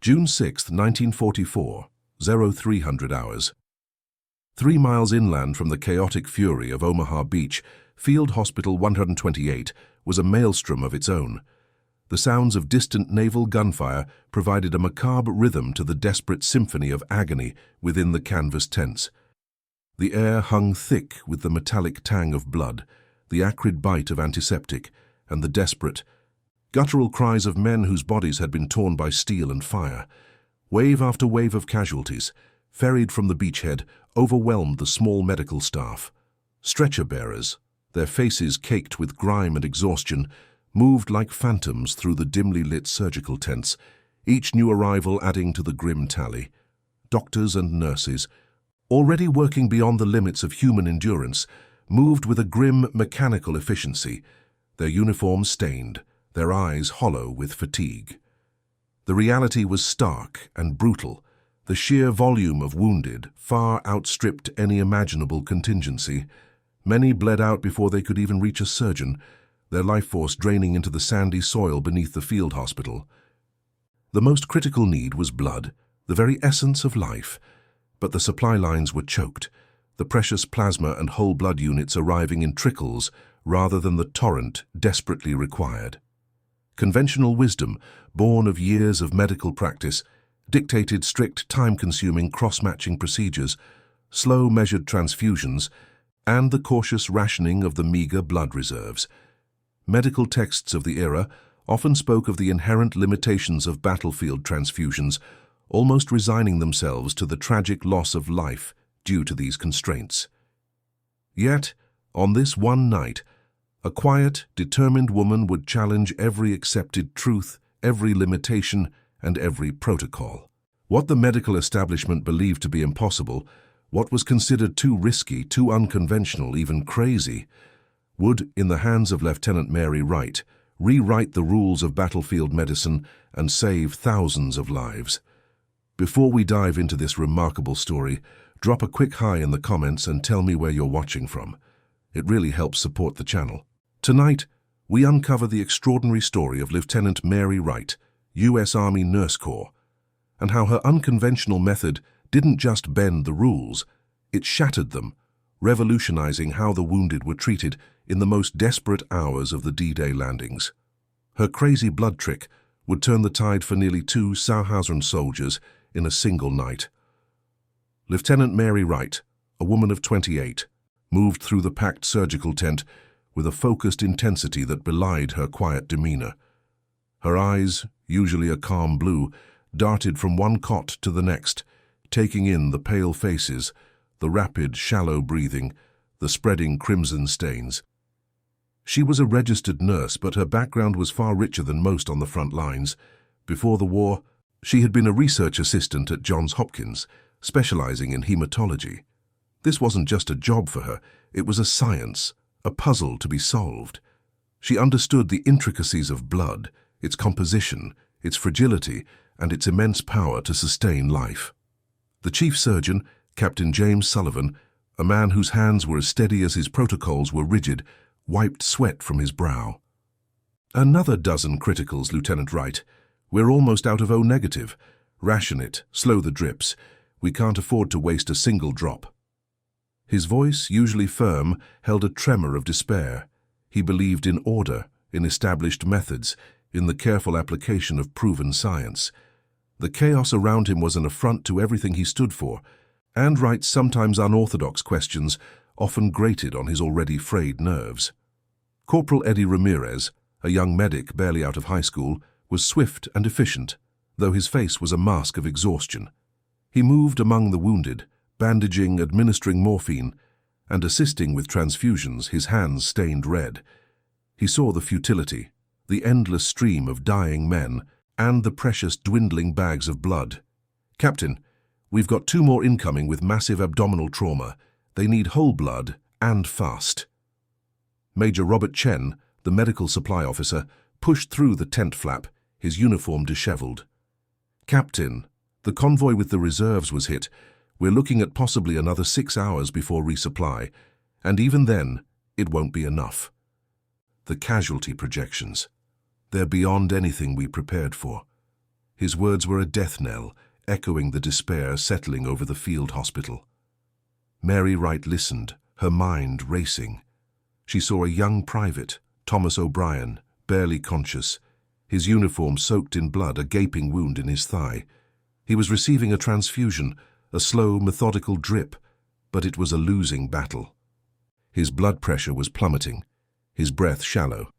June 6, 1944, 0300 hours. 3 miles inland from the chaotic fury of Omaha Beach, Field Hospital 128 was a maelstrom of its own. The sounds of distant naval gunfire provided a macabre rhythm to the desperate symphony of agony within the canvas tents. The air hung thick with the metallic tang of blood, the acrid bite of antiseptic, and the desperate, guttural cries of men whose bodies had been torn by steel and fire. Wave after wave of casualties, ferried from the beachhead, overwhelmed the small medical staff. Stretcher-bearers, their faces caked with grime and exhaustion, moved like phantoms through the dimly lit surgical tents, each new arrival adding to the grim tally. Doctors and nurses, already working beyond the limits of human endurance, moved with a grim mechanical efficiency, their uniforms stained, their eyes hollow with fatigue. The reality was stark and brutal. The sheer volume of wounded far outstripped any imaginable contingency. Many bled out before they could even reach a surgeon, their life force draining into the sandy soil beneath the field hospital. The most critical need was blood, the very essence of life, but the supply lines were choked, the precious plasma and whole blood units arriving in trickles rather than the torrent desperately required. Conventional wisdom, born of years of medical practice, dictated strict time-consuming cross-matching procedures, slow measured transfusions, and the cautious rationing of the meager blood reserves. Medical texts of the era often spoke of the inherent limitations of battlefield transfusions, almost resigning themselves to the tragic loss of life due to these constraints. Yet, on this one night, a quiet, determined woman would challenge every accepted truth, every limitation, and every protocol. What the medical establishment believed to be impossible, what was considered too risky, too unconventional, even crazy, would, in the hands of Lieutenant Mary Wright, rewrite the rules of battlefield medicine and save thousands of lives. Before we dive into this remarkable story, drop a quick hi in the comments and tell me where you're watching from. It really helps support the channel. Tonight, we uncover the extraordinary story of Lieutenant Mary Wright, U.S. Army Nurse Corps, and how her unconventional method didn't just bend the rules, it shattered them, revolutionizing how the wounded were treated in the most desperate hours of the D-Day landings. Her crazy blood trick would turn the tide for nearly 2 Sauerhausen soldiers in a single night. Lieutenant Mary Wright, a woman of 28, moved through the packed surgical tent with a focused intensity that belied her quiet demeanor. Her eyes, usually a calm blue, darted from one cot to the next, taking in the pale faces, the rapid, shallow breathing, the spreading crimson stains. She was a registered nurse, but her background was far richer than most on the front lines. Before the war, she had been a research assistant at Johns Hopkins, specializing in hematology. This wasn't just a job for her, it was a science, a puzzle to be solved. She understood the intricacies of blood, its composition, its fragility, and its immense power to sustain life. The chief surgeon, Captain James Sullivan, a man whose hands were as steady as his protocols were rigid, wiped sweat from his brow. "Another dozen criticals, Lieutenant Wright. We're almost out of O negative. Ration it, slow the drips. We can't afford to waste a single drop." His voice, usually firm, held a tremor of despair. He believed in order, in established methods, in the careful application of proven science. The chaos around him was an affront to everything he stood for, and Wright's sometimes unorthodox questions often grated on his already frayed nerves. Corporal Eddie Ramirez, a young medic barely out of high school, was swift and efficient, though his face was a mask of exhaustion. He moved among the wounded, bandaging, administering morphine, and assisting with transfusions, his hands stained red. He saw the futility, the endless stream of dying men, and the precious dwindling bags of blood. "Captain, we've got 2 more incoming with massive abdominal trauma. They need whole blood and fast." Major Robert Chen, the medical supply officer, pushed through the tent flap, his uniform disheveled. "Captain, the convoy with the reserves was hit. We're looking at possibly another 6 hours before resupply, and even then, it won't be enough. The casualty projections, they're beyond anything we prepared for." His words were a death knell, echoing the despair settling over the field hospital. Mary Wright listened, her mind racing. She saw a young private, Thomas O'Brien, barely conscious, his uniform soaked in blood, a gaping wound in his thigh. He was receiving a transfusion, a slow, methodical drip, but it was a losing battle. His blood pressure was plummeting, his breath shallow.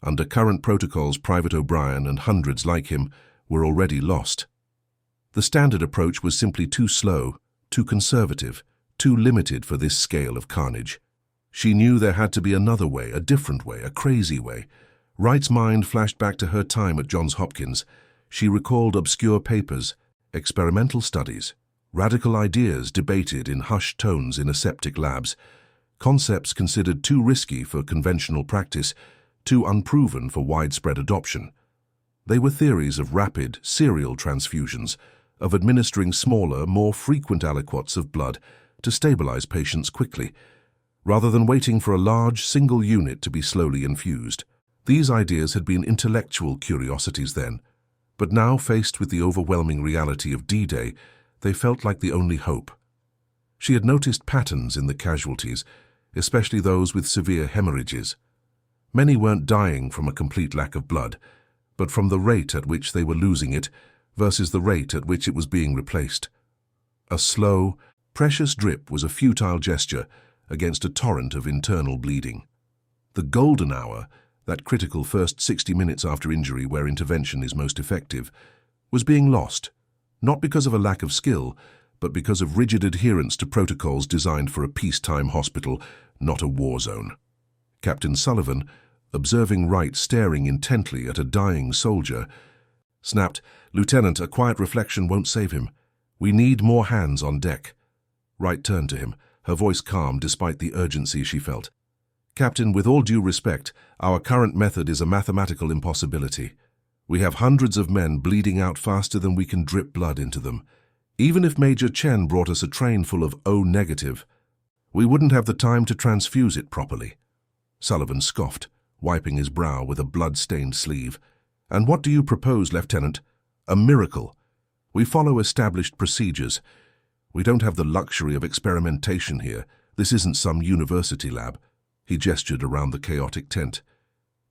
Under current protocols, Private O'Brien and hundreds like him were already lost. The standard approach was simply too slow, too conservative, too limited for this scale of carnage. She knew there had to be another way, a different way, a crazy way. Wright's mind flashed back to her time at Johns Hopkins. She recalled obscure papers, experimental studies, radical ideas debated in hushed tones in aseptic labs, concepts considered too risky for conventional practice, too unproven for widespread adoption. They were theories of rapid, serial transfusions, of administering smaller, more frequent aliquots of blood to stabilize patients quickly, rather than waiting for a large, single unit to be slowly infused. These ideas had been intellectual curiosities then, but now, faced with the overwhelming reality of D-Day, they felt like the only hope. She had noticed patterns in the casualties, especially those with severe hemorrhages. Many weren't dying from a complete lack of blood, but from the rate at which they were losing it versus the rate at which it was being replaced. A slow, precious drip was a futile gesture against a torrent of internal bleeding. The golden hour, that critical first 60 minutes after injury where intervention is most effective, was being lost, not because of a lack of skill, but because of rigid adherence to protocols designed for a peacetime hospital, not a war zone. Captain Sullivan, observing Wright staring intently at a dying soldier, snapped, "Lieutenant, a quiet reflection won't save him. We need more hands on deck." Wright turned to him, her voice calm despite the urgency she felt. "Captain, with all due respect, our current method is a mathematical impossibility. We have hundreds of men bleeding out faster than we can drip blood into them. Even if Major Chen brought us a train full of O negative, we wouldn't have the time to transfuse it properly." Sullivan scoffed, wiping his brow with a blood-stained sleeve. "And what do you propose, Lieutenant? A miracle. We follow established procedures. We don't have the luxury of experimentation here. This isn't some university lab." He gestured around the chaotic tent.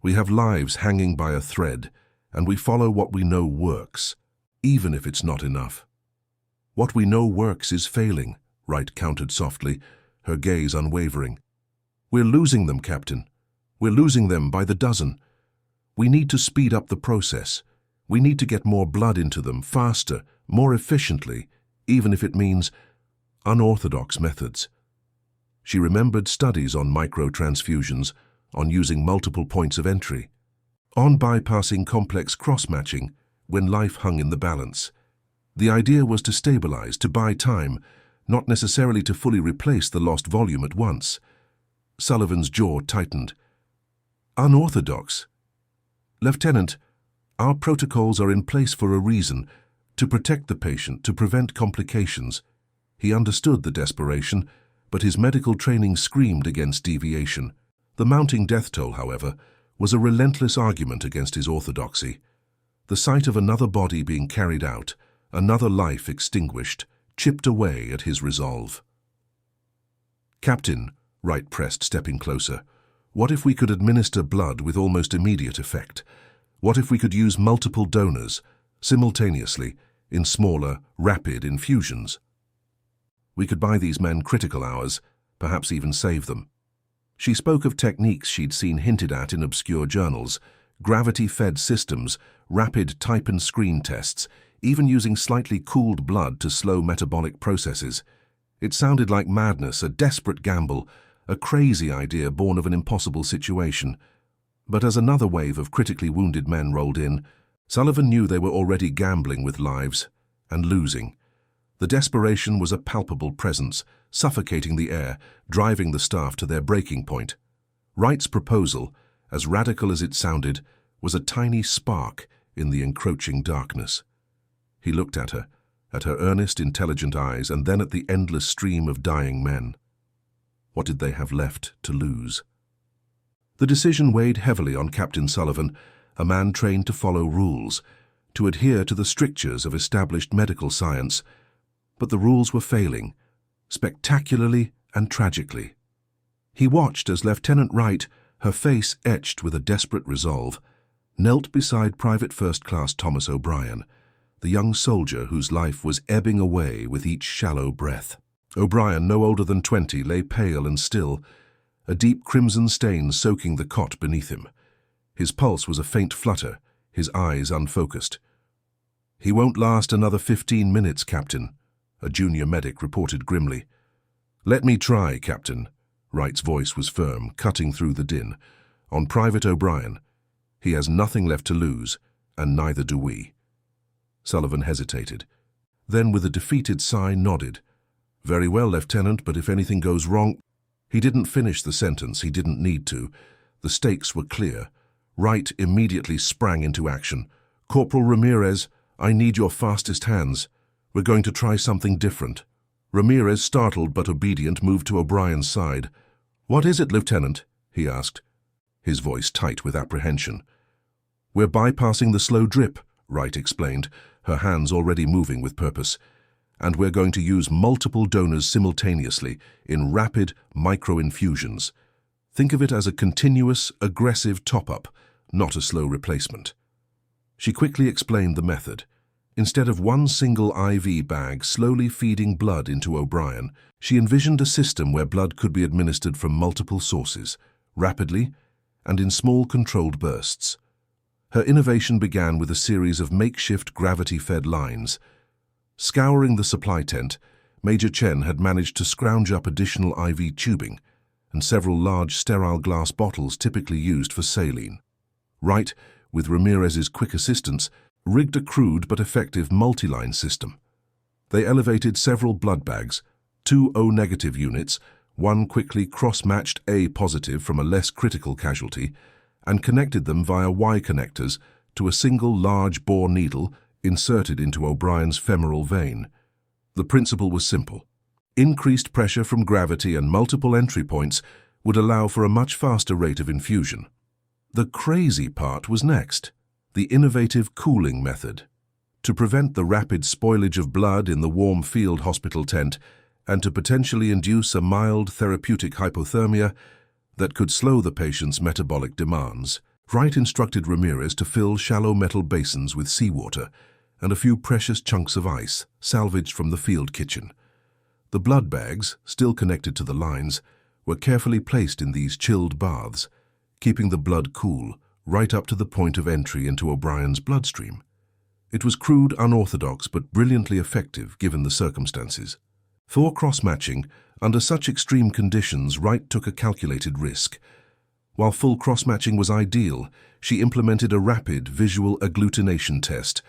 "We have lives hanging by a thread, and we follow what we know works, even if it's not enough." "What we know works is failing," Wright countered softly, her gaze unwavering. "We're losing them, Captain. We're losing them by the dozen. We need to speed up the process. We need to get more blood into them, faster, more efficiently, even if it means unorthodox methods." She remembered studies on microtransfusions, on using multiple points of entry, on bypassing complex cross-matching when life hung in the balance. The idea was to stabilize, to buy time, not necessarily to fully replace the lost volume at once. Sullivan's jaw tightened. "Unorthodox? Lieutenant, our protocols are in place for a reason, to protect the patient, to prevent complications." He understood the desperation, but his medical training screamed against deviation. The mounting death toll, however, was a relentless argument against his orthodoxy. The sight of another body being carried out, another life extinguished, chipped away at his resolve. "Captain," Wright pressed, stepping closer, "what if we could administer blood with almost immediate effect? What if we could use multiple donors, simultaneously, in smaller, rapid infusions? We could buy these men critical hours, perhaps even save them." She spoke of techniques she'd seen hinted at in obscure journals, gravity-fed systems, rapid type and screen tests, even using slightly cooled blood to slow metabolic processes. It sounded like madness, a desperate gamble, a crazy idea born of an impossible situation. But as another wave of critically wounded men rolled in, Sullivan knew they were already gambling with lives and losing. The desperation was a palpable presence, suffocating the air, driving the staff to their breaking point. Wright's proposal, as radical as it sounded, was a tiny spark in the encroaching darkness. He looked at her earnest, intelligent eyes, and then at the endless stream of dying men. What did they have left to lose? The decision weighed heavily on Captain Sullivan, a man trained to follow rules, to adhere to the strictures of established medical science, but the rules were failing, spectacularly and tragically. He watched as Lieutenant Wright, her face etched with a desperate resolve, knelt beside Private First Class Thomas O'Brien, the young soldier whose life was ebbing away with each shallow breath. O'Brien, no older than 20, lay pale and still, a deep crimson stain soaking the cot beneath him. His pulse was a faint flutter, his eyes unfocused. "He won't last another 15 minutes, Captain," a junior medic reported grimly. "Let me try, Captain." Wright's voice was firm, cutting through the din. "On Private O'Brien. He has nothing left to lose, and neither do we." Sullivan hesitated. Then, with a defeated sigh, nodded. "Very well, Lieutenant, but if anything goes wrong—" He didn't finish the sentence. He didn't need to. The stakes were clear. Wright immediately sprang into action. "Corporal Ramirez, I need your fastest hands. We're going to try something different." Ramirez, startled but obedient, moved to O'Brien's side. "What is it, Lieutenant?" he asked, his voice tight with apprehension. "We're bypassing the slow drip," Wright explained, her hands already moving with purpose. "And we're going to use multiple donors simultaneously in rapid micro-infusions. Think of it as a continuous, aggressive top-up, not a slow replacement." She quickly explained the method. Instead of one single IV bag slowly feeding blood into O'Brien, she envisioned a system where blood could be administered from multiple sources, rapidly and in small controlled bursts. Her innovation began with a series of makeshift gravity-fed lines. Scouring the supply tent, Major Chen had managed to scrounge up additional IV tubing and several large sterile glass bottles typically used for saline. Wright, with Ramirez's quick assistance, rigged a crude but effective multi-line system. They elevated several blood bags, 2 O-negative units, one quickly cross-matched A-positive from a less critical casualty, and connected them via Y connectors to a single large bore needle inserted into O'Brien's femoral vein. The principle was simple. Increased pressure from gravity and multiple entry points would allow for a much faster rate of infusion. The crazy part was next, the innovative cooling method. To prevent the rapid spoilage of blood in the warm field hospital tent and to potentially induce a mild therapeutic hypothermia that could slow the patient's metabolic demands, Wright instructed Ramirez to fill shallow metal basins with seawater and a few precious chunks of ice salvaged from the field kitchen. The blood bags, still connected to the lines, were carefully placed in these chilled baths, keeping the blood cool right up to the point of entry into O'Brien's bloodstream. It was crude, unorthodox, but brilliantly effective given the circumstances. For cross-matching, under such extreme conditions, Wright took a calculated risk. While full cross-matching was ideal, she implemented a rapid visual agglutination test.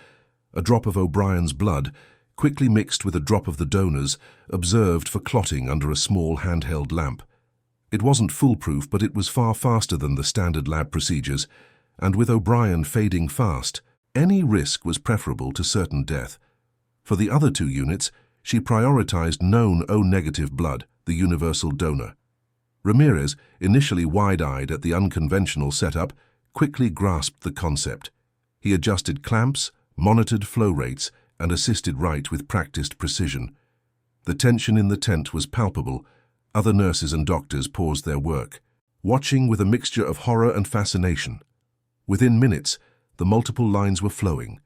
A drop of O'Brien's blood, quickly mixed with a drop of the donor's, observed for clotting under a small handheld lamp. It wasn't foolproof, but it was far faster than the standard lab procedures, and with O'Brien fading fast, any risk was preferable to certain death. For the other 2 units, she prioritized known O-negative blood, the universal donor. Ramirez, initially wide-eyed at the unconventional setup, quickly grasped the concept. He adjusted clamps, monitored flow rates, and assisted Wright with practiced precision. The tension in the tent was palpable. Other nurses and doctors paused their work, watching with a mixture of horror and fascination. Within minutes, the multiple lines were flowing,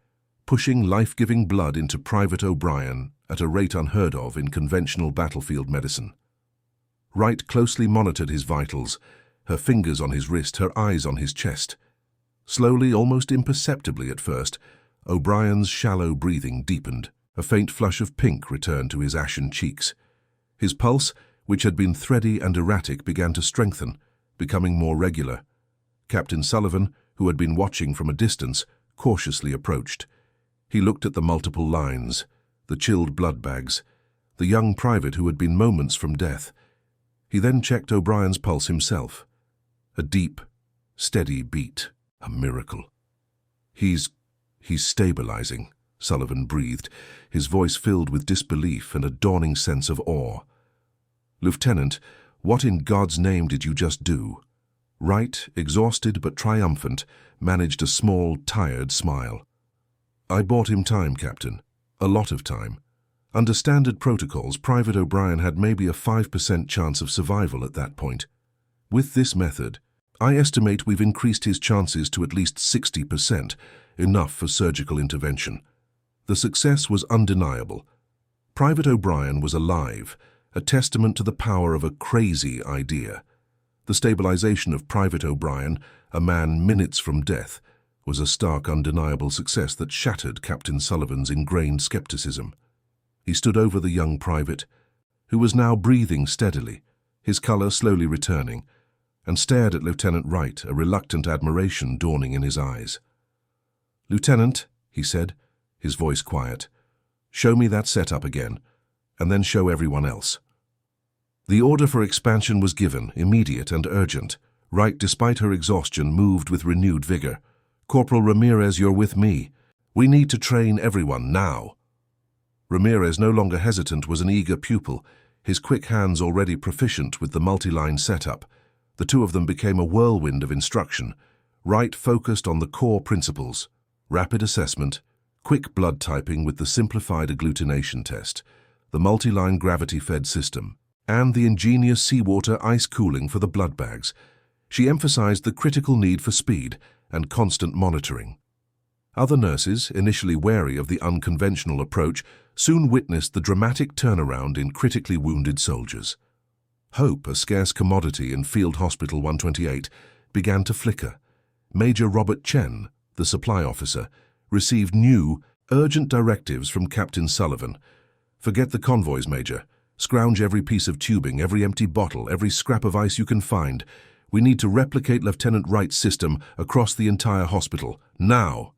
pushing life-giving blood into Private O'Brien at a rate unheard of in conventional battlefield medicine. Wright closely monitored his vitals, her fingers on his wrist, her eyes on his chest. Slowly, almost imperceptibly at first, O'Brien's shallow breathing deepened. A faint flush of pink returned to his ashen cheeks. His pulse, which had been thready and erratic, began to strengthen, becoming more regular. Captain Sullivan, who had been watching from a distance, cautiously approached. He looked at the multiple lines, the chilled blood bags, the young private who had been moments from death. He then checked O'Brien's pulse himself. A deep, steady beat. A miracle. He's stabilizing, Sullivan breathed, his voice filled with disbelief and a dawning sense of awe. Lieutenant, what in God's name did you just do? Wright, exhausted but triumphant, managed a small, tired smile. I bought him time, Captain. A lot of time. Under standard protocols, Private O'Brien had maybe a 5% chance of survival at that point. With this method, I estimate we've increased his chances to at least 60%, enough for surgical intervention. The success was undeniable. Private O'Brien was alive, a testament to the power of a crazy idea. The stabilization of Private O'Brien, a man minutes from death, was a stark, undeniable success that shattered Captain Sullivan's ingrained skepticism. He stood over the young private, who was now breathing steadily, his color slowly returning, and stared at Lieutenant Wright, a reluctant admiration dawning in his eyes. "Lieutenant," he said, his voice quiet, "show me that setup again, and then show everyone else." The order for expansion was given, immediate and urgent. Wright, despite her exhaustion, moved with renewed vigor. "Corporal Ramirez, you're with me. We need to train everyone now." Ramirez, no longer hesitant, was an eager pupil, his quick hands already proficient with the multi-line setup. The two of them became a whirlwind of instruction. Wright focused on the core principles: rapid assessment, quick blood typing with the simplified agglutination test, the multi-line gravity-fed system, and the ingenious seawater ice cooling for the blood bags. She emphasized the critical need for speed and constant monitoring. Other nurses, initially wary of the unconventional approach, soon witnessed the dramatic turnaround in critically wounded soldiers. Hope, a scarce commodity in Field Hospital 128, began to flicker. Major Robert Chen, the supply officer, received new, urgent directives from Captain Sullivan. "Forget the convoys, Major. Scrounge every piece of tubing, every empty bottle, every scrap of ice you can find. We need to replicate Lieutenant Wright's system across the entire hospital, now."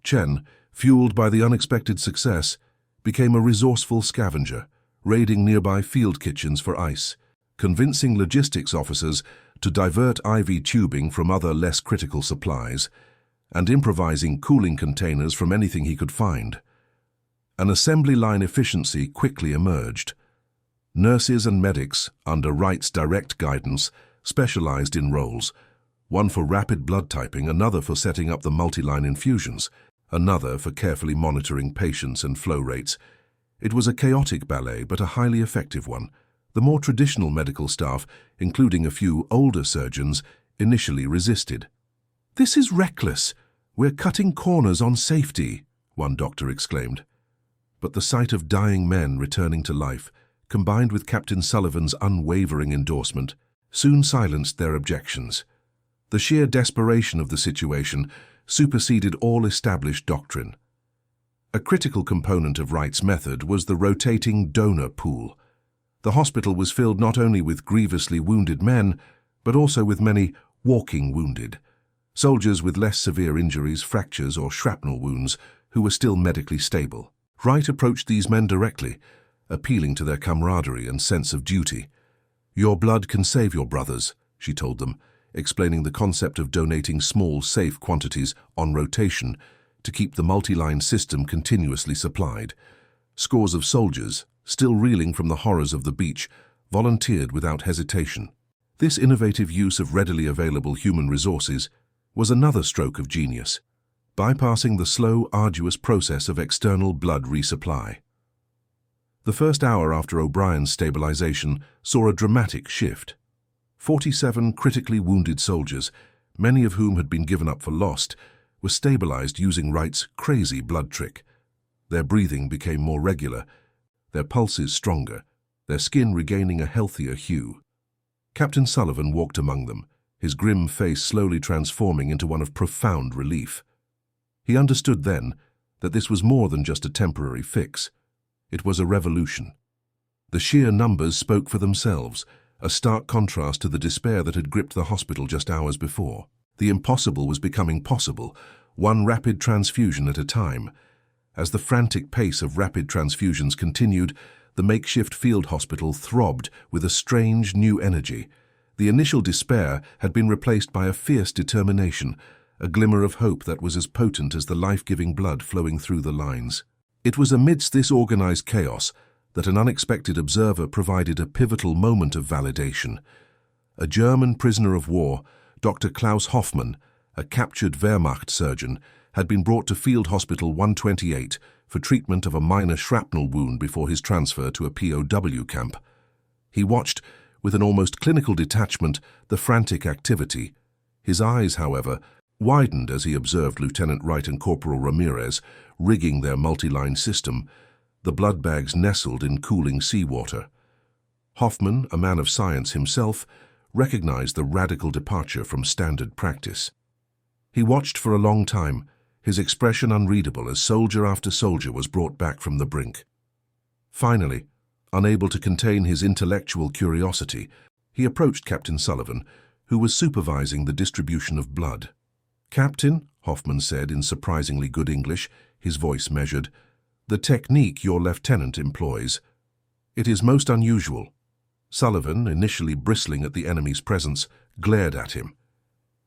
Chen, fueled by the unexpected success, became a resourceful scavenger, raiding nearby field kitchens for ice, convincing logistics officers to divert IV tubing from other less critical supplies, and improvising cooling containers from anything he could find. An assembly line efficiency quickly emerged. Nurses and medics, under Wright's direct guidance, specialized in roles, one for rapid blood typing, another for setting up the multi-line infusions, another for carefully monitoring patients and flow rates. It was a chaotic ballet, but a highly effective one. The more traditional medical staff, including a few older surgeons, initially resisted. "This is reckless. We're cutting corners on safety," one doctor exclaimed. But the sight of dying men returning to life, combined with Captain Sullivan's unwavering endorsement, soon silenced their objections. The sheer desperation of the situation superseded all established doctrine. A critical component of Wright's method was the rotating donor pool. The hospital was filled not only with grievously wounded men, but also with many walking wounded, soldiers with less severe injuries, fractures or shrapnel wounds, who were still medically stable. Wright approached these men directly, appealing to their camaraderie and sense of duty. "Your blood can save your brothers," she told them, explaining the concept of donating small, safe quantities on rotation to keep the multi-line system continuously supplied. Scores of soldiers, still reeling from the horrors of the beach, volunteered without hesitation. This innovative use of readily available human resources was another stroke of genius, bypassing the slow, arduous process of external blood resupply. The first hour after O'Brien's stabilization saw a dramatic shift. 47 critically wounded soldiers, many of whom had been given up for lost, were stabilized using Wright's crazy blood trick. Their breathing became more regular, their pulses stronger, their skin regaining a healthier hue. Captain Sullivan walked among them, his grim face slowly transforming into one of profound relief. He understood then that this was more than just a temporary fix. It was a revolution. The sheer numbers spoke for themselves, a stark contrast to the despair that had gripped the hospital just hours before. The impossible was becoming possible, one rapid transfusion at a time. As the frantic pace of rapid transfusions continued, the makeshift field hospital throbbed with a strange new energy. The initial despair had been replaced by a fierce determination, a glimmer of hope that was as potent as the life-giving blood flowing through the lines. It was amidst this organized chaos that an unexpected observer provided a pivotal moment of validation. A German prisoner of war, Dr. Klaus Hoffmann, a captured Wehrmacht surgeon, had been brought to Field Hospital 128 for treatment of a minor shrapnel wound before his transfer to a POW camp. He watched, with an almost clinical detachment, the frantic activity. His eyes, however, widened as he observed Lieutenant Wright and Corporal Ramirez rigging their multi-line system, the blood bags nestled in cooling seawater. Hoffman, a man of science himself, recognized the radical departure from standard practice. He watched for a long time, his expression unreadable as soldier after soldier was brought back from the brink. Finally, unable to contain his intellectual curiosity, he approached Captain Sullivan, who was supervising the distribution of blood. "Captain," Hoffman said in surprisingly good English, his voice measured, "the technique your lieutenant employs. It is most unusual." Sullivan, initially bristling at the enemy's presence, glared at him.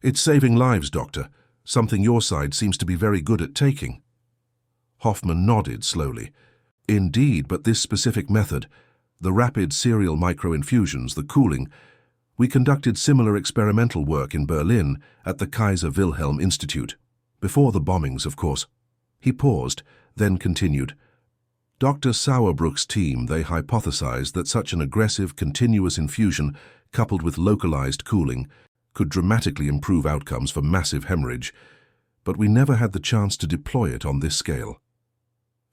"It's saving lives, Doctor, something your side seems to be very good at taking." Hoffman nodded slowly. "Indeed, but this specific method, the rapid serial microinfusions, the cooling, we conducted similar experimental work in Berlin at the Kaiser Wilhelm Institute. Before the bombings, of course." He paused, then continued. "Dr. Sauerbruch's team, they hypothesized that such an aggressive, continuous infusion, coupled with localized cooling, could dramatically improve outcomes for massive hemorrhage, but we never had the chance to deploy it on this scale."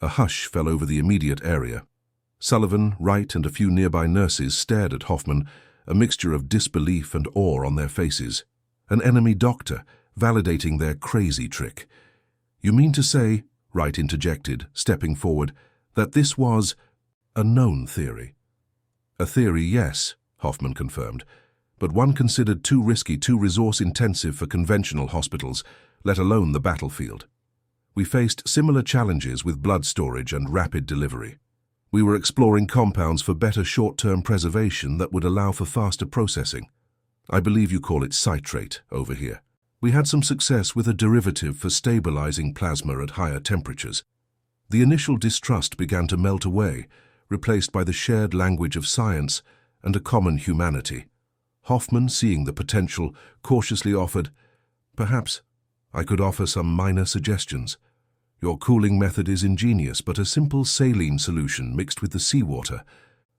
A hush fell over the immediate area. Sullivan, Wright, and a few nearby nurses stared at Hoffman, a mixture of disbelief and awe on their faces. An enemy doctor, validating their crazy trick. "You mean to say," Wright interjected, stepping forward, "that this was a known theory?" "A theory, yes," Hoffman confirmed, "but one considered too risky, too resource-intensive for conventional hospitals, let alone the battlefield. We faced similar challenges with blood storage and rapid delivery. We were exploring compounds for better short-term preservation that would allow for faster processing. I believe you call it citrate over here. We had some success with a derivative for stabilizing plasma at higher temperatures. The initial distrust began to melt away, replaced by the shared language of science and a common humanity. Hoffman, seeing the potential, cautiously offered, "Perhaps I could offer some minor suggestions. Your cooling method is ingenious, but a simple saline solution mixed with the seawater,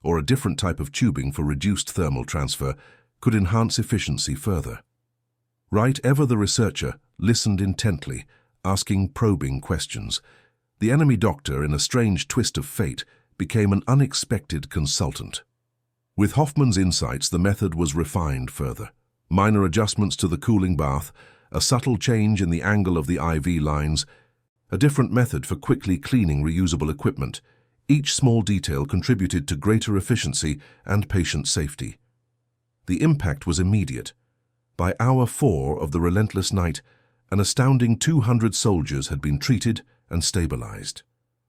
or a different type of tubing for reduced thermal transfer, could enhance efficiency further." Wright, ever the researcher, listened intently, asking probing questions. The enemy doctor, in a strange twist of fate, became an unexpected consultant. With Hoffman's insights, the method was refined further. Minor adjustments to the cooling bath, a subtle change in the angle of the IV lines, a different method for quickly cleaning reusable equipment. Each small detail contributed to greater efficiency and patient safety. The impact was immediate. By hour 4 of the relentless night, an astounding 200 soldiers had been treated and stabilized.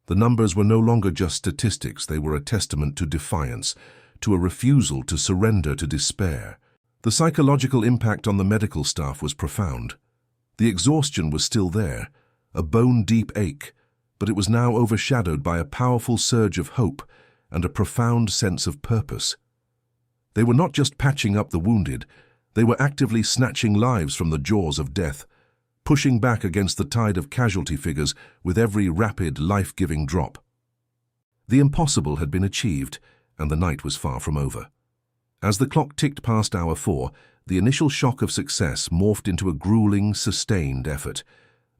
The numbers were no longer just statistics, they were a testament to defiance, to a refusal to surrender to despair. The psychological impact on the medical staff was profound. The exhaustion was still there, a bone-deep ache, but it was now overshadowed by a powerful surge of hope and a profound sense of purpose. They were not just patching up the wounded, they were actively snatching lives from the jaws of death, pushing back against the tide of casualty figures with every rapid, life-giving drop. The impossible had been achieved, and the night was far from over. As the clock ticked past hour 4, the initial shock of success morphed into a grueling, sustained effort.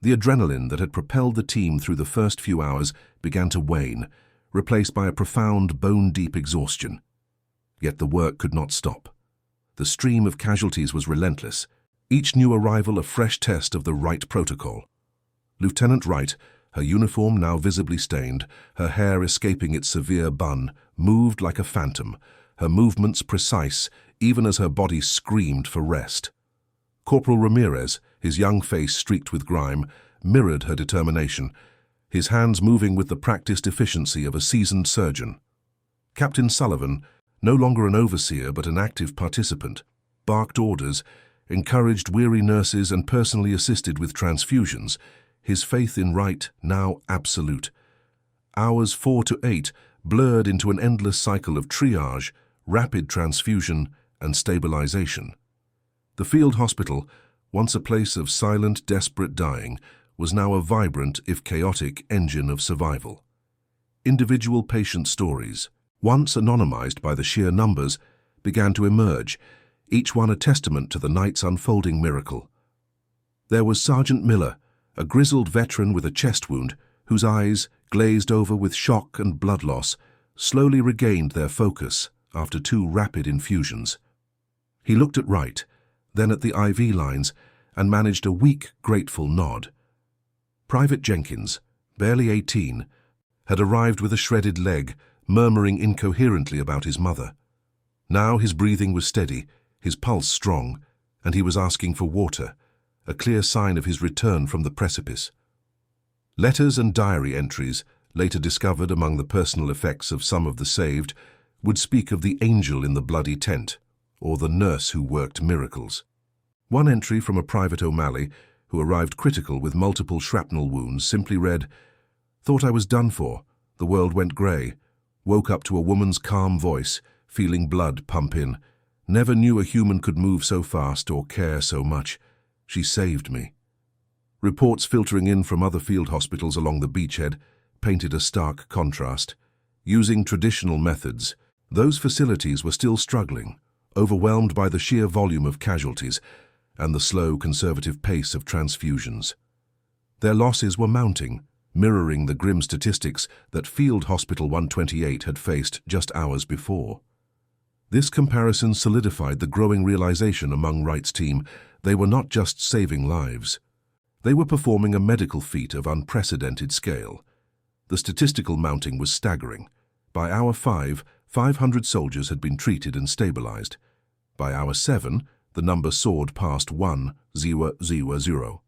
The adrenaline that had propelled the team through the first few hours began to wane, replaced by a profound, bone-deep exhaustion. Yet the work could not stop. The stream of casualties was relentless, each new arrival a fresh test of the Wright protocol. Lieutenant Wright, her uniform now visibly stained, her hair escaping its severe bun, moved like a phantom, her movements precise, even as her body screamed for rest. Corporal Ramirez, his young face streaked with grime, mirrored her determination, his hands moving with the practiced efficiency of a seasoned surgeon. Captain Sullivan, no longer an overseer but an active participant, barked orders, encouraged weary nurses and personally assisted with transfusions, his faith in Wright now absolute. Hours 4 to 8 blurred into an endless cycle of triage, rapid transfusion, and stabilization. The field hospital, once a place of silent, desperate dying, was now a vibrant, if chaotic, engine of survival. Individual patient stories, once anonymized by the sheer numbers, began to emerge, each one a testament to the night's unfolding miracle. There was Sergeant Miller, a grizzled veteran with a chest wound, whose eyes, glazed over with shock and blood loss, slowly regained their focus after 2 rapid infusions. He looked at Wright, then at the IV lines, and managed a weak, grateful nod. Private Jenkins, barely 18, had arrived with a shredded leg, murmuring incoherently about his mother. Now his breathing was steady, his pulse strong, and he was asking for water, a clear sign of his return from the precipice. Letters and diary entries, later discovered among the personal effects of some of the saved, would speak of the angel in the bloody tent, or the nurse who worked miracles. One entry from a Private O'Malley, who arrived critical with multiple shrapnel wounds, simply read, "Thought I was done for. The world went grey. Woke up to a woman's calm voice, feeling blood pump in. Never knew a human could move so fast or care so much. She saved me." Reports filtering in from other field hospitals along the beachhead painted a stark contrast. Using traditional methods, those facilities were still struggling, overwhelmed by the sheer volume of casualties and the slow, conservative pace of transfusions. Their losses were mounting, mirroring the grim statistics that Field Hospital 128 had faced just hours before. This comparison solidified the growing realization among Wright's team they were not just saving lives. They were performing a medical feat of unprecedented scale. The statistical mounting was staggering. By hour 5, 500 soldiers had been treated and stabilized. By hour 7, the number soared past 1,000.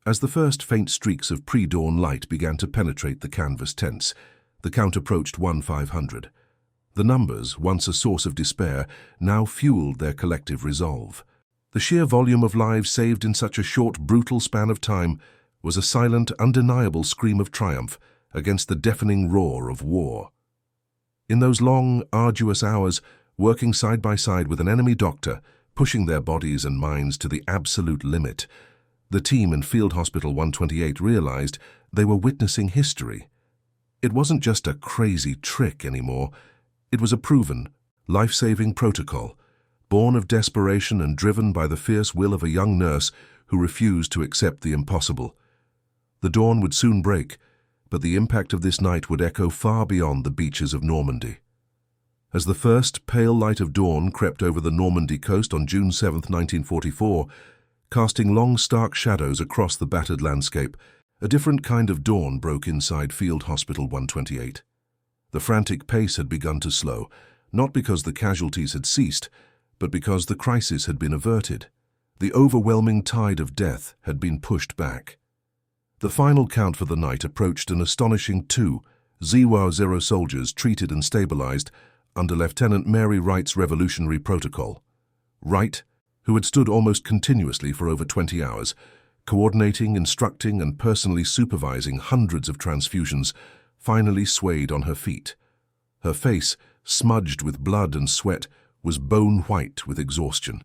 As the first faint streaks of pre-dawn light began to penetrate the canvas tents, the count approached 1,500. The numbers, once a source of despair, now fueled their collective resolve. The sheer volume of lives saved in such a short, brutal span of time was a silent, undeniable scream of triumph against the deafening roar of war. In those long, arduous hours, working side by side with an enemy doctor, pushing their bodies and minds to the absolute limit, the team in Field Hospital 128 realized they were witnessing history. It wasn't just a crazy trick anymore. It was a proven, life-saving protocol, born of desperation and driven by the fierce will of a young nurse who refused to accept the impossible. The dawn would soon break, but the impact of this night would echo far beyond the beaches of Normandy. As the first pale light of dawn crept over the Normandy coast on June 7, 1944, casting long, stark shadows across the battered landscape, a different kind of dawn broke inside Field Hospital 128. The frantic pace had begun to slow, not because the casualties had ceased, but because the crisis had been averted. The overwhelming tide of death had been pushed back. The final count for the night approached an astonishing 2,000 soldiers treated and stabilized under Lieutenant Mary Wright's revolutionary protocol. Wright, who had stood almost continuously for over 20 hours, coordinating, instructing, and personally supervising hundreds of transfusions, finally swayed on her feet. Her face, smudged with blood and sweat, was bone-white with exhaustion.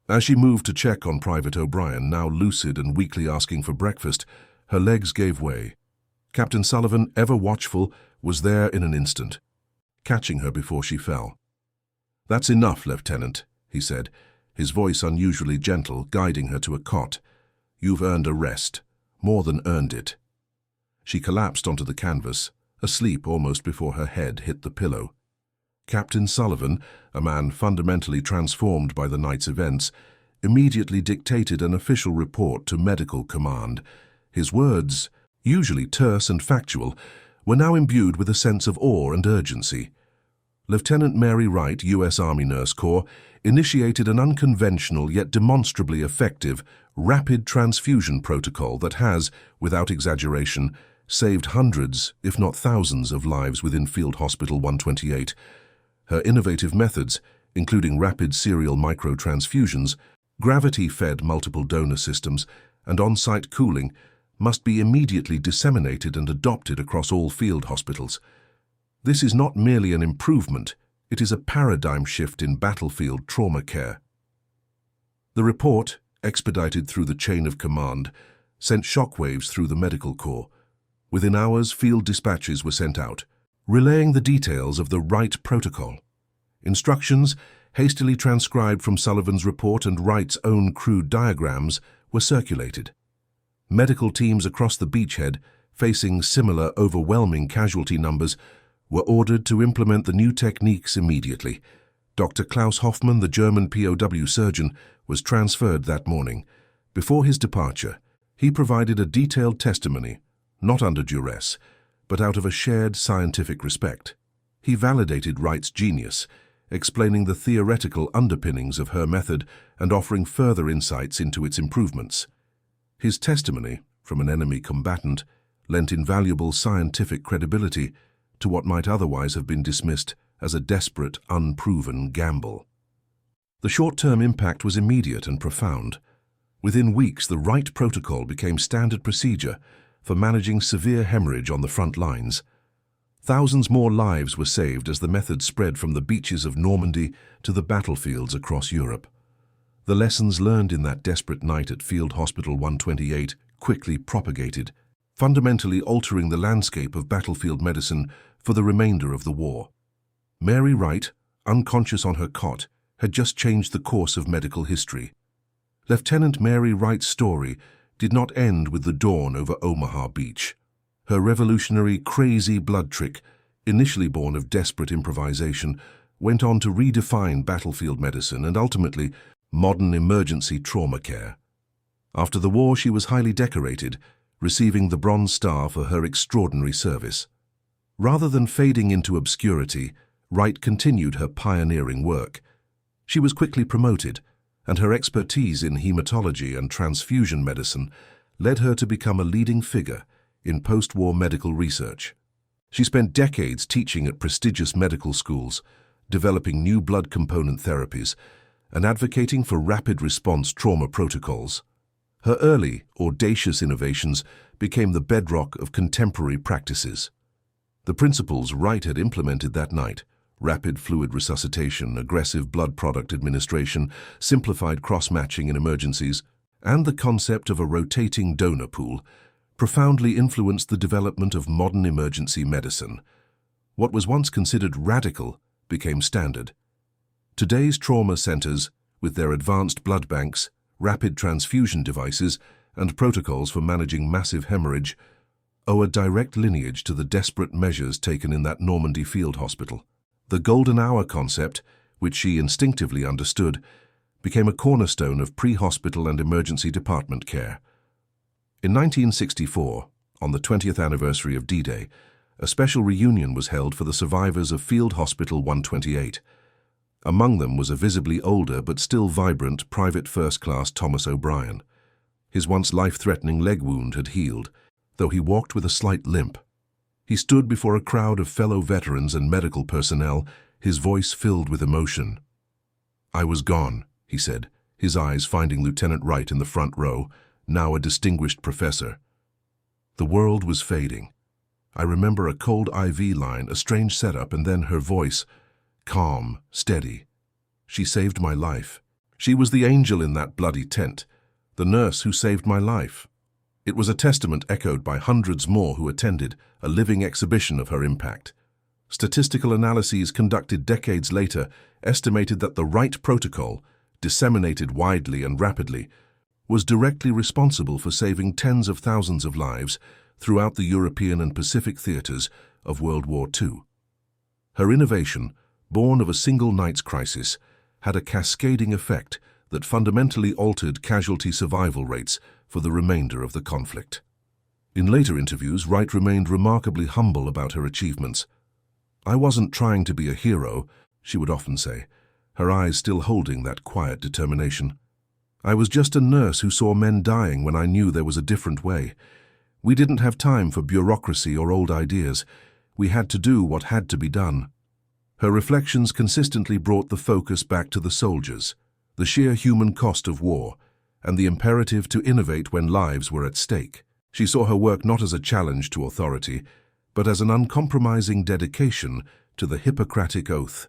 As she moved to check on Private O'Brien, now lucid and weakly asking for breakfast, her legs gave way. Captain Sullivan, ever watchful, was there in an instant, catching her before she fell. "That's enough, Lieutenant," he said, his voice unusually gentle, guiding her to a cot. "You've earned a rest, more than earned it." She collapsed onto the canvas, asleep almost before her head hit the pillow. Captain Sullivan, a man fundamentally transformed by the night's events, immediately dictated an official report to Medical Command. His words, usually terse and factual, were now imbued with a sense of awe and urgency. Lieutenant Mary Wright, U.S. Army Nurse Corps, initiated an unconventional yet demonstrably effective rapid transfusion protocol that has, without exaggeration, saved hundreds, if not thousands, of lives within Field Hospital 128. Her innovative methods, including rapid serial microtransfusions, gravity-fed multiple donor systems, and on-site cooling, must be immediately disseminated and adopted across all field hospitals. This is not merely an improvement, it is a paradigm shift in battlefield trauma care. The report, expedited through the chain of command, sent shockwaves through the medical corps. Within hours, field dispatches were sent out, relaying the details of the Wright protocol. Instructions, hastily transcribed from Sullivan's report and Wright's own crude diagrams, were circulated. Medical teams across the beachhead, facing similar overwhelming casualty numbers, were ordered to implement the new techniques immediately. Dr. Klaus Hoffmann, the German POW surgeon, was transferred that morning. Before his departure, he provided a detailed testimony, not under duress, but out of a shared scientific respect. He validated Wright's genius, explaining the theoretical underpinnings of her method and offering further insights into its improvements. His testimony, from an enemy combatant, lent invaluable scientific credibility to what might otherwise have been dismissed as a desperate, unproven gamble. The short-term impact was immediate and profound. Within weeks, the Wright protocol became standard procedure for managing severe hemorrhage on the front lines. Thousands more lives were saved as the method spread from the beaches of Normandy to the battlefields across Europe. The lessons learned in that desperate night at Field Hospital 128 quickly propagated, fundamentally altering the landscape of battlefield medicine for the remainder of the war. Mary Wright, unconscious on her cot, had just changed the course of medical history. Lieutenant Mary Wright's story did not end with the dawn over Omaha Beach. Her revolutionary, crazy blood trick, initially born of desperate improvisation, went on to redefine battlefield medicine and ultimately modern emergency trauma care. After the war, she was highly decorated, receiving the Bronze Star for her extraordinary service. Rather than fading into obscurity, Wright continued her pioneering work. She was quickly promoted, and her expertise in hematology and transfusion medicine led her to become a leading figure in post-war medical research. She spent decades teaching at prestigious medical schools, developing new blood component therapies, and advocating for rapid response trauma protocols. Her early, audacious innovations became the bedrock of contemporary practices. The principles Wright had implemented that night, rapid fluid resuscitation, aggressive blood product administration, simplified cross-matching in emergencies, and the concept of a rotating donor pool, profoundly influenced the development of modern emergency medicine. What was once considered radical became standard. Today's trauma centers, with their advanced blood banks, rapid transfusion devices, and protocols for managing massive hemorrhage, owe a direct lineage to the desperate measures taken in that Normandy field hospital. The golden hour concept, which she instinctively understood, became a cornerstone of pre-hospital and emergency department care. In 1964, on the 20th anniversary of D-Day, a special reunion was held for the survivors of Field Hospital 128. Among them was a visibly older but still vibrant Private First Class Thomas O'Brien. His once life-threatening leg wound had healed, though he walked with a slight limp. He stood before a crowd of fellow veterans and medical personnel, his voice filled with emotion. "I was gone," he said, his eyes finding Lieutenant Wright in the front row, now a distinguished professor. The world was fading. I remember a cold IV line, a strange setup, and then her voice, calm, steady. She saved my life. She was the angel in that bloody tent, the nurse who saved my life. It was a testament echoed by hundreds more who attended, a living exhibition of her impact. Statistical analyses conducted decades later estimated that the Wright protocol, disseminated widely and rapidly, was directly responsible for saving tens of thousands of lives throughout the European and Pacific theaters of World War II. Her innovation, born of a single night's crisis, had a cascading effect that fundamentally altered casualty survival rates for the remainder of the conflict. In later interviews, Wright remained remarkably humble about her achievements. "I wasn't trying to be a hero," she would often say, her eyes still holding that quiet determination. "I was just a nurse who saw men dying when I knew there was a different way. We didn't have time for bureaucracy or old ideas. We had to do what had to be done." Her reflections consistently brought the focus back to the soldiers, the sheer human cost of war, and the imperative to innovate when lives were at stake. She saw her work not as a challenge to authority, but as an uncompromising dedication to the Hippocratic Oath.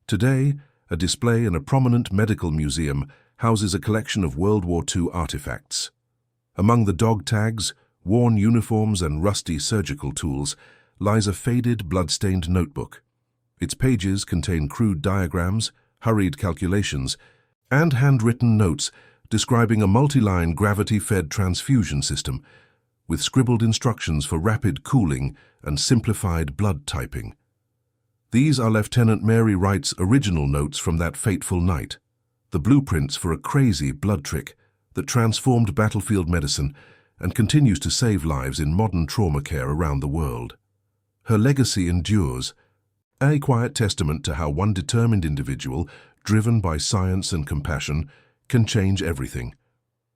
Today, a display in a prominent medical museum houses a collection of World War II artifacts. Among the dog tags, worn uniforms and rusty surgical tools lies a faded, blood-stained notebook. Its pages contain crude diagrams, hurried calculations, and handwritten notes describing a multi-line gravity-fed transfusion system with scribbled instructions for rapid cooling and simplified blood typing. These are Lieutenant Mary Wright's original notes from that fateful night, the blueprints for a crazy blood trick that transformed battlefield medicine and continues to save lives in modern trauma care around the world. Her legacy endures, a quiet testament to how one determined individual, driven by science and compassion, can change everything.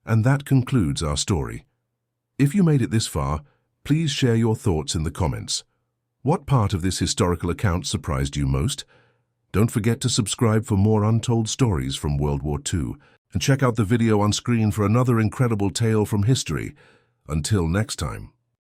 And that concludes our story. If you made it this far, please share your thoughts in the comments. What part of this historical account surprised you most? Don't forget to subscribe for more untold stories from World War II, and check out the video on screen for another incredible tale from history. Until next time.